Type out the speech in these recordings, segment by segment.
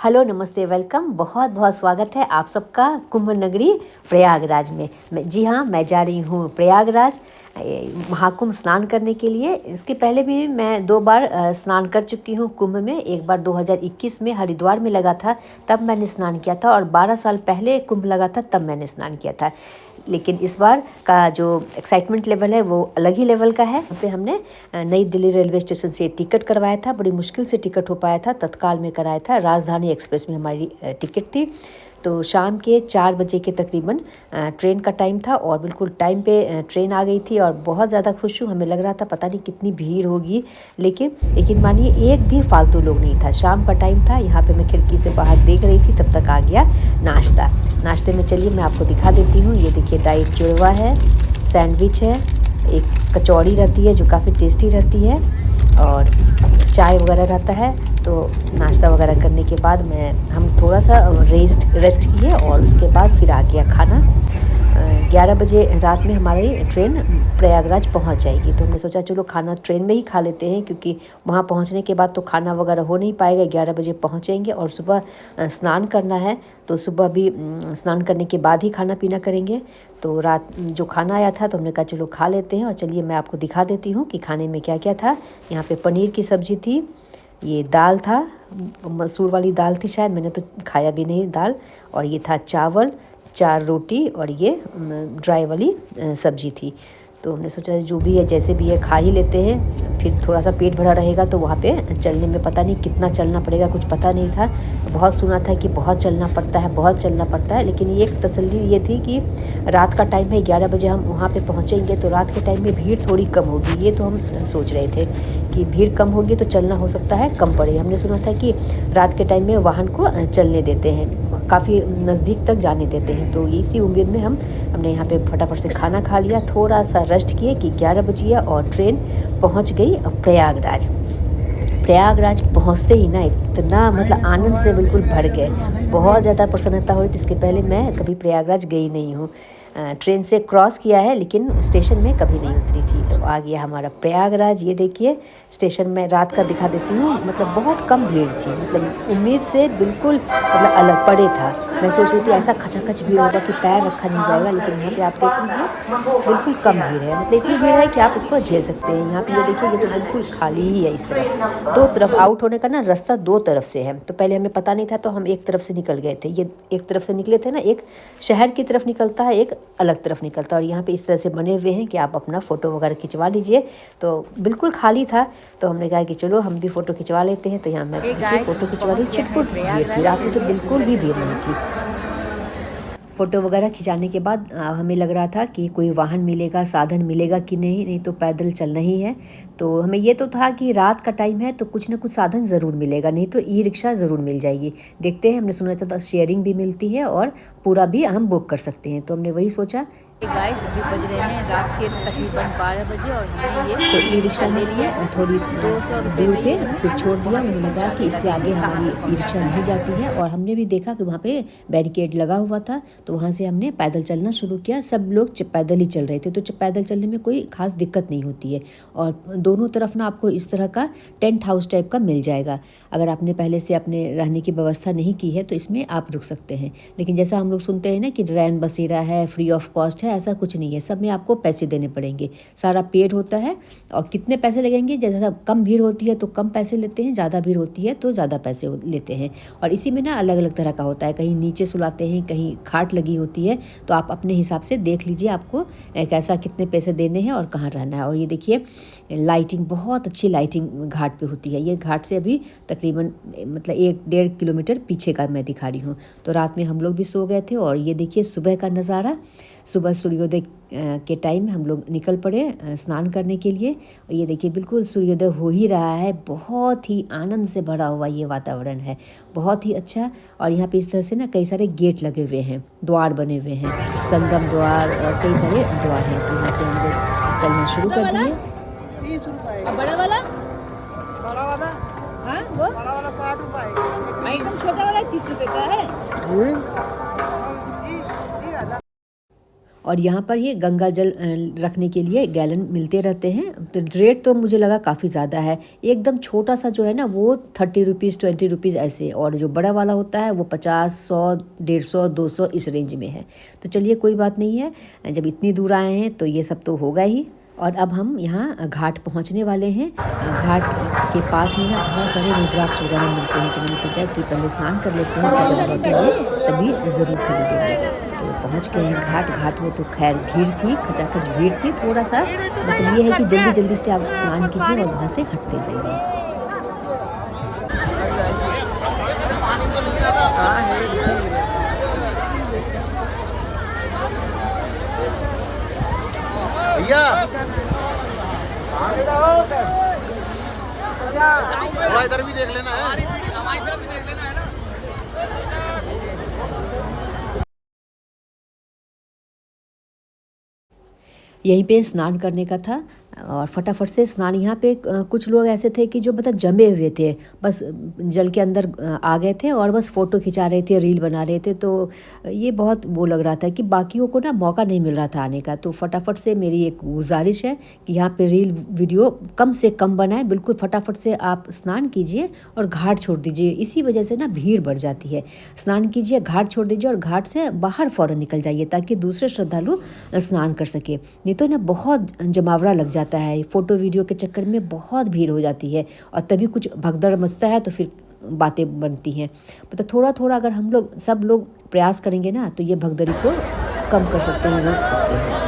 Hello, नमस्ते, welcome. बहुत बहुत स्वागत है आप सबका कुंभ नगरी प्रयागराज में। जी हाँ, मैं जा रही हूँ प्रयागराज महाकुंभ स्नान करने के लिए। इसके पहले भी मैं 2 बार स्नान कर चुकी हूँ कुंभ में। एक बार 2021 में हरिद्वार में लगा था, तब मैंने स्नान किया था, और 12 साल पहले कुंभ लगा था, तब मैंने स्नान किया था। लेकिन इस बार का जो एक्साइटमेंट लेवल है वो अलग ही लेवल का है। यहाँ पे हमने नई दिल्ली रेलवे स्टेशन से टिकट करवाया था। बड़ी मुश्किल से टिकट हो पाया था, तत्काल में कराया था। राजधानी एक्सप्रेस में हमारी टिकट थी। तो शाम के 4 बजे के तकरीबन ट्रेन का टाइम था, और बिल्कुल टाइम पे ट्रेन आ गई थी। और बहुत ज़्यादा खुश हूँ। हमें लग रहा था पता नहीं कितनी भीड़ होगी, लेकिन मानिए एक भी फालतू लोग नहीं था। शाम का टाइम था। यहाँ पे मैं खिड़की से बाहर देख रही थी, तब तक आ गया नाश्ता। नाश्ते में चलिए मैं आपको दिखा देती हूँ। ये देखिए, डाइट चूरवा है, सैंडविच है, एक कचौड़ी रहती है जो काफ़ी टेस्टी रहती है, और चाय वगैरह रहता है। तो नाश्ता वगैरह करने के बाद हम थोड़ा सा रेस्ट किए, और उसके बाद फिर आ गया खाना। 11 बजे रात में हमारी ट्रेन प्रयागराज पहुंच जाएगी। तो हमने सोचा चलो खाना ट्रेन में ही खा लेते हैं, क्योंकि वहां पहुंचने के बाद तो खाना वगैरह हो नहीं पाएगा। 11 बजे पहुंचेंगे, और सुबह स्नान करना है, तो सुबह भी स्नान करने के बाद ही खाना पीना करेंगे। तो रात जो खाना आया था, तो हमने कहा चलो खा लेते हैं। और चलिए मैं आपको दिखा देती हूँ कि खाने में क्या क्या था। यहाँ पे पनीर की सब्ज़ी थी, ये दाल था, मसूर वाली दाल थी शायद, मैंने तो खाया भी नहीं दाल। और ये था चावल, 4 रोटी, और ये ड्राई वाली सब्ज़ी थी। तो हमने सोचा जो भी है जैसे भी है खा ही लेते हैं, फिर थोड़ा सा पेट भरा रहेगा। तो वहाँ पे चलने में पता नहीं कितना चलना पड़ेगा, कुछ पता नहीं था। बहुत सुना था कि बहुत चलना पड़ता है, बहुत चलना पड़ता है। लेकिन ये एक तसल्ली ये थी कि रात का टाइम है, 11 बजे हम वहाँ पे पहुँचेंगे, तो रात के टाइम में भीड़ थोड़ी कम होगी। ये तो हम सोच रहे थे कि भीड़ कम होगी तो चलना हो सकता है कम पड़े। हमने सुना था कि रात के टाइम में वाहन को चलने देते हैं, काफ़ी नज़दीक तक जाने देते हैं। तो इसी उम्मीद में हमने यहाँ पे फटाफट से खाना खा लिया, थोड़ा सा रेस्ट किए कि 11 बजे, और ट्रेन पहुँच गई प्रयागराज। प्रयागराज पहुँचते ही ना इतना मतलब आनंद से बिल्कुल भर गए। बहुत ज़्यादा प्रसन्नता हुई। इसके पहले मैं कभी प्रयागराज गई नहीं हूँ। ट्रेन से क्रॉस किया है, लेकिन स्टेशन में कभी नहीं उतरी थी। तो आ गया हमारा प्रयागराज। ये देखिए, स्टेशन में रात का दिखा देती हूँ। मतलब बहुत कम भीड़ थी, मतलब उम्मीद से बिल्कुल मतलब अलग पड़े था। मैं सोच रही थी ऐसा खचाखच भीड़ होगा कि पैर रखा नहीं जाएगा, लेकिन यहाँ पे आप देख लीजिए बिल्कुल कम भीड़ है। मतलब इतनी भीड़ है कि आप उसको झेल सकते हैं। यहाँ पे ये देखिए, ये तो बिल्कुल खाली ही है। इस तरफ दो तरफ आउट होने का ना रास्ता 2 तरफ से है। तो पहले हमें पता नहीं था, तो हम एक तरफ से निकल गए थे। ये एक तरफ से निकले थे ना, एक शहर की तरफ निकलता है, एक अलग तरफ निकलता है। और यहाँ पे इस तरह से बने हुए हैं कि आप अपना फ़ोटो वगैरह खिंचवा लीजिए। तो बिल्कुल खाली था, तो हमने कहा कि चलो हम भी फ़ोटो खिंचवा लेते हैं। तो यहाँ मैं फ़ोटो खिंचवा ली। छिटपुट भीड़ थी, रात में तो बिल्कुल भी भीड़ नहीं थी। फ़ोटो वगैरह खिंचाने के बाद हमें लग रहा था कि कोई वाहन मिलेगा, साधन मिलेगा कि नहीं तो पैदल चलना ही है। तो हमें ये तो था कि रात का टाइम है, तो कुछ ना कुछ साधन ज़रूर मिलेगा, नहीं तो ई रिक्शा ज़रूर मिल जाएगी। देखते हैं, हमने सुना था शेयरिंग भी मिलती है, और पूरा भी हम बुक कर सकते हैं। तो हमने वही सोचा। गाइस, अभी बज रहे हैं रात के तकरीबन 12 बजे, और हमने ये तो ई रिक्शा ले लिया। थोड़ी 200 दूर पे फिर छोड़ दिया। उन्होंने कहा कि इससे आगे हमारी ई रिक्शा नहीं जाती है। और हमने भी देखा कि वहाँ पे बैरिकेड लगा हुआ था, तो वहाँ से हमने पैदल चलना शुरू किया। सब लोग पैदल ही चल रहे थे, तो पैदल चलने में कोई खास दिक्कत नहीं होती है। और दोनों तरफ ना आपको इस तरह का टेंट हाउस टाइप का मिल जाएगा। अगर आपने पहले से अपने रहने की व्यवस्था नहीं की है, तो इसमें आप रुक सकते हैं। लेकिन जैसा हम लोग सुनते हैं ना कि रैन बसेरा है, फ्री ऑफ कॉस्ट है, ऐसा कुछ नहीं है। सब में आपको पैसे देने पड़ेंगे। सारा पेड होता है। और कितने पैसे लगेंगे, जैसा कम भीड़ होती है तो कम पैसे लेते हैं, ज़्यादा भीड़ होती है तो ज़्यादा पैसे लेते हैं। और इसी में ना अलग अलग तरह का होता है, कहीं नीचे सुलाते हैं, कहीं खाट लगी होती है। तो आप अपने हिसाब से देख लीजिए आपको कैसा कितने पैसे देने हैं और कहाँ रहना है। और ये देखिए, लाइटिंग, बहुत अच्छी लाइटिंग घाट पे होती है। ये घाट से अभी तकरीबन मतलब 1-1.5 किलोमीटर पीछे का मैं दिखा रही हूँ। तो रात में हम लोग भी सो गए थे। और ये देखिए सुबह का नज़ारा। सुबह सूर्योदय के टाइम हम लोग निकल पड़े स्नान करने के लिए। और ये देखिए बिल्कुल सूर्योदय हो ही रहा है। बहुत ही आनंद से भरा हुआ ये वातावरण है, बहुत ही अच्छा। और यहाँ पे इस तरह से ना कई सारे गेट लगे हुए हैं, द्वार बने हुए हैं, संगम द्वार, और कई सारे द्वार हैं। तो यहाँ पे हम लोग चलना शुरू कर दिए। 30 रुपए। और बड़ा वाला? बड़ा वाला? हाँ, वो बड़ा वाला 60 रुपए। एकदम छोटा वाला 30 रुपए का है। और यहाँ पर ये गंगा जल रखने के लिए गैलन मिलते रहते हैं। तो रेट तो मुझे लगा काफ़ी ज़्यादा है। एकदम छोटा सा जो है ना वो 30 रुपीज़ 20 रुपीज़ ऐसे, और जो बड़ा वाला होता है वो 50 100 150 200 इस रेंज में है। तो चलिए कोई बात नहीं है, जब इतनी दूर आए हैं तो ये सब तो होगा ही। और अब हम यहाँ घाट पहुँचने वाले हैं। घाट के पास में ना बहुत सारे रुद्राक्ष वगैरह मिलते हैं, तो मैंने सोचा कि पहले स्नान कर लेते हैं, फिर जब लौटेंगे तभी ज़रूर खरीदेंगे। तो पहुँच गए हैं घाट। घाट में तो खैर भीड़ थी, खचाखच भीड़ थी थोड़ा सा। मतलब ये है कि जल्दी जल्दी से आप स्नान कीजिए और वहाँ से हटते जाइए। भैया इधर भी देख लेना है। यहीं पे स्नान करने का था और फटाफट से स्नान। यहाँ पे कुछ लोग ऐसे थे कि जो मतलब जमे हुए थे, बस जल के अंदर आ गए थे और बस फ़ोटो खिंचा रहे थे, रील बना रहे थे। तो ये बहुत वो लग रहा था कि बाकियों को ना मौका नहीं मिल रहा था आने का। तो फटाफट से मेरी एक गुजारिश है कि यहाँ पे रील वीडियो कम से कम बनाएं। बिल्कुल फटाफट से आप स्नान कीजिए और घाट छोड़ दीजिए। इसी वजह से ना भीड़ बढ़ जाती है। स्नान कीजिए, घाट छोड़ दीजिए और घाट से बाहर फ़ौरन निकल जाइए ताकि दूसरे श्रद्धालु स्नान कर सके। नहीं तो ना बहुत जमावड़ा लग जाता है, फ़ोटो वीडियो के चक्कर में बहुत भीड़ हो जाती है और तभी कुछ भगदड़ मचता है, तो फिर बातें बनती हैं। मतलब थोड़ा थोड़ा अगर हम लोग सब लोग प्रयास करेंगे ना तो ये भगदड़ी को कम कर सकते हैं, रोक सकते हैं।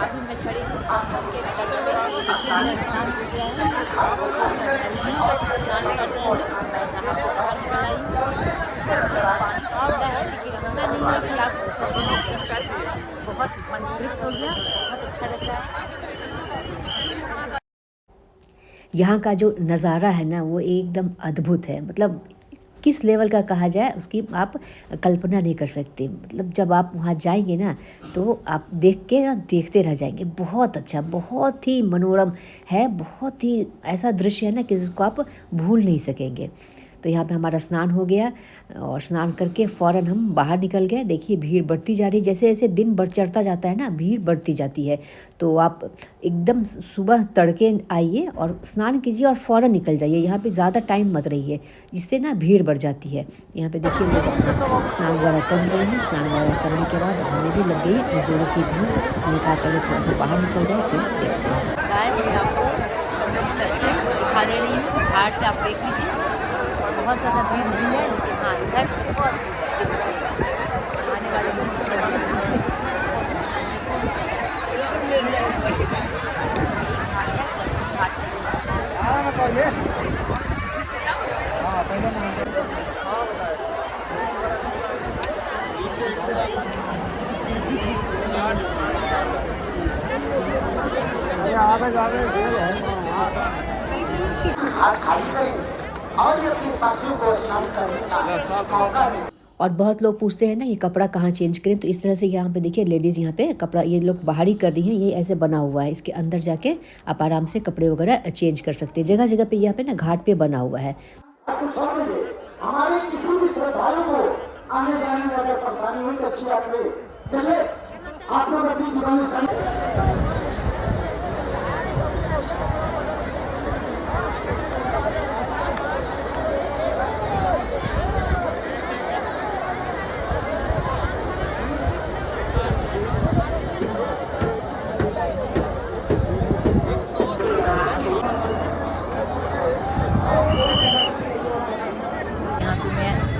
अभी मैं खड़ी हूँ स्नान करके स्नान हो गया है, स्नान कर रहे हैं। मैं नहा के बाहर निकल आई हूँ। पानी ठंडा है लेकिन इतना नहीं है कि आप सब बहुत मन तृप्त हो गया, बहुत अच्छा लग रहा है। यहाँ का जो नज़ारा है ना वो एकदम अद्भुत है। मतलब किस लेवल का कहा जाए उसकी आप कल्पना नहीं कर सकते। मतलब जब आप वहाँ जाएंगे ना तो आप देख के ना देखते रह जाएंगे। बहुत अच्छा, बहुत ही मनोरम है, बहुत ही ऐसा दृश्य है ना कि जिसको आप भूल नहीं सकेंगे। तो यहाँ पे हमारा स्नान हो गया और स्नान करके फ़ौरन हम बाहर निकल गए। देखिए भीड़ बढ़ती जा रही है, जैसे जैसे दिन बढ़ चढ़ता जाता है ना भीड़ बढ़ती जाती है। तो आप एकदम सुबह तड़के आइए और स्नान कीजिए और फ़ौरन निकल जाइए। यहाँ पे ज़्यादा टाइम मत रहिए, जिससे ना भीड़ बढ़ जाती है। यहाँ पे देखिए लोग स्नान वगैरह कर रहे हैं। स्नान वगैरह करने के बाद हमें भी लग गई जोरों की भीड़। हमने कहा पहले थोड़ा सा बाहर निकल जाए फिर देखते हैं। गाइस मैं आपको संगम तट से दिखा दे रही हूँ। घाट से आप देख लीजिए, बहुत ज़्यादा भीड़ नहीं है लेकिन हाँ इधर बहुत भीड़ है। आने वाले लोग पीछे और बहुत लोग पूछते हैं ना ये कपड़ा कहाँ चेंज करें। तो इस तरह से यहाँ पे देखिए लेडीज़ यहाँ पे कपड़ा ये लोग बाहर ही कर रही हैं। ये ऐसे बना हुआ है, इसके अंदर जाके आप आराम से कपड़े वगैरह चेंज कर सकते हैं। जगह जगह पे यहाँ पे ना घाट पे बना हुआ है। हमारे किसी भी श्रद्धालु को आने जाने में अगर परेशानी हुई तो अच्छी बात है। चलिए आप लोग अपनी दुकान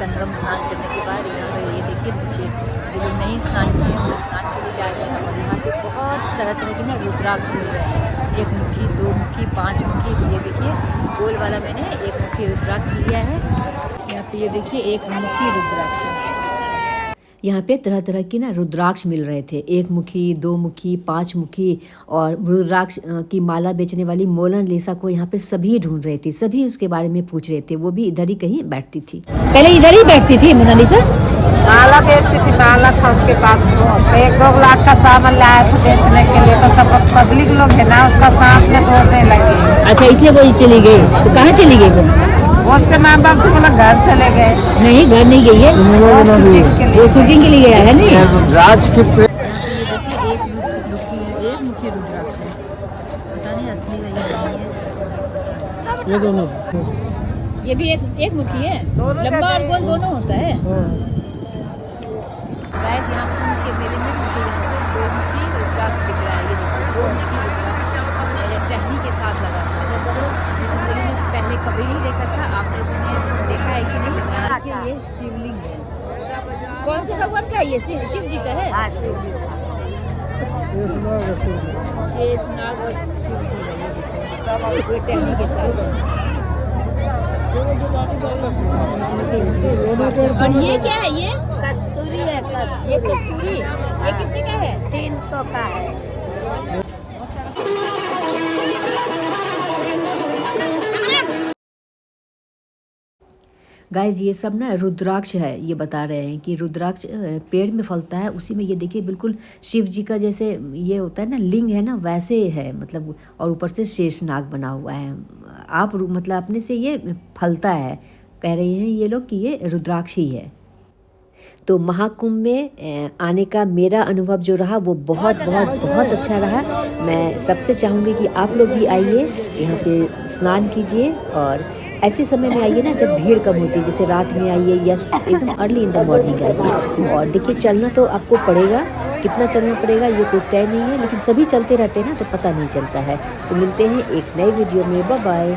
संगम स्नान करने के बाद यहाँ पे ये देखिए पीछे जो लोग नहीं स्नान किए हैं वो स्नान के लिए जा रहे हैं। और यहाँ पे बहुत तरह तरह के ना रुद्राक्ष मिल रहे हैं, 1 मुखी 2 मुखी 5 मुखी। तो ये देखिए गोल वाला मैंने 1 मुखी रुद्राक्ष लिया है। यहाँ पे ये देखिए 1 मुखी रुद्राक्ष। यहाँ पे तरह तरह की ना रुद्राक्ष मिल रहे थे, 1 मुखी, 2 मुखी, 5 मुखी। और रुद्राक्ष की माला बेचने वाली मोनालिसा को यहाँ पे सभी ढूंढ रहे थे, सभी उसके बारे में पूछ रहे थे। वो भी इधर ही कहीं बैठती थी, पहले इधर ही बैठती थी मोनालिसा। माला बेचती थी, माला था उसके पास। तो 1-2 लाख का सामान लाया था बेचने के लिए, तो सब पब्लिक लोग है ना उसका साथ में दौड़ने लगे। अच्छा, इसलिए वो चली गई। तो कहाँ चली गई वो उसके माँ बाप तो बोला घर चले गए। नहीं, घर नहीं गई है, वो शूटिंग के लिए गया है। नहीं, राज की ये दोनों, ये भी एक मुखी है, लंबा और गोल दोनों होता है। गाइस, यहाँ के मेले में मुझे यहाँ पे 2 मुखी रुद्राक्ष दिख रहा है। ये देखो, 2 मुखी रुद्राक्ष टहनी के साथ लगा हुआ है। जिंदगी में पहले कभी नहीं देखा था। आप लोगों ने देखा है कि नहीं? यहाँ देखिए, ये शिवलिंग है। कौन से भगवान का है ये? शिव जी का है। शेषनाग और शिव जी है। ये देखो, टहनी के साथ है। और ये क्या है? ये कस्तूरी है। ये कस्तूरी, ये कितने का है? 300 का है। गाइज, ये सब ना रुद्राक्ष है। ये बता रहे हैं कि रुद्राक्ष पेड़ में फलता है, उसी में ये देखिए बिल्कुल शिव जी का जैसे ये होता है ना लिंग है ना, वैसे है मतलब। और ऊपर से शेषनाग बना हुआ है। आप मतलब अपने से ये फलता है, कह रहे हैं ये लोग कि ये रुद्राक्ष ही है। तो महाकुंभ में आने का मेरा अनुभव जो रहा वो बहुत बहुत बहुत अच्छा रहा। मैं सबसे चाहूँगी कि आप लोग भी आइए, यहाँ पे स्नान कीजिए। और ऐसे समय में आइए ना जब भीड़ कम होती है, जैसे रात में आइए या एकदम अर्ली इन द मॉर्निंग आइए। और देखिए, चलना तो आपको पड़ेगा, कितना चलना पड़ेगा ये कोई तय नहीं है, लेकिन सभी चलते रहते हैं ना तो पता नहीं चलता है। तो मिलते हैं एक नई वीडियो में। Bye bye.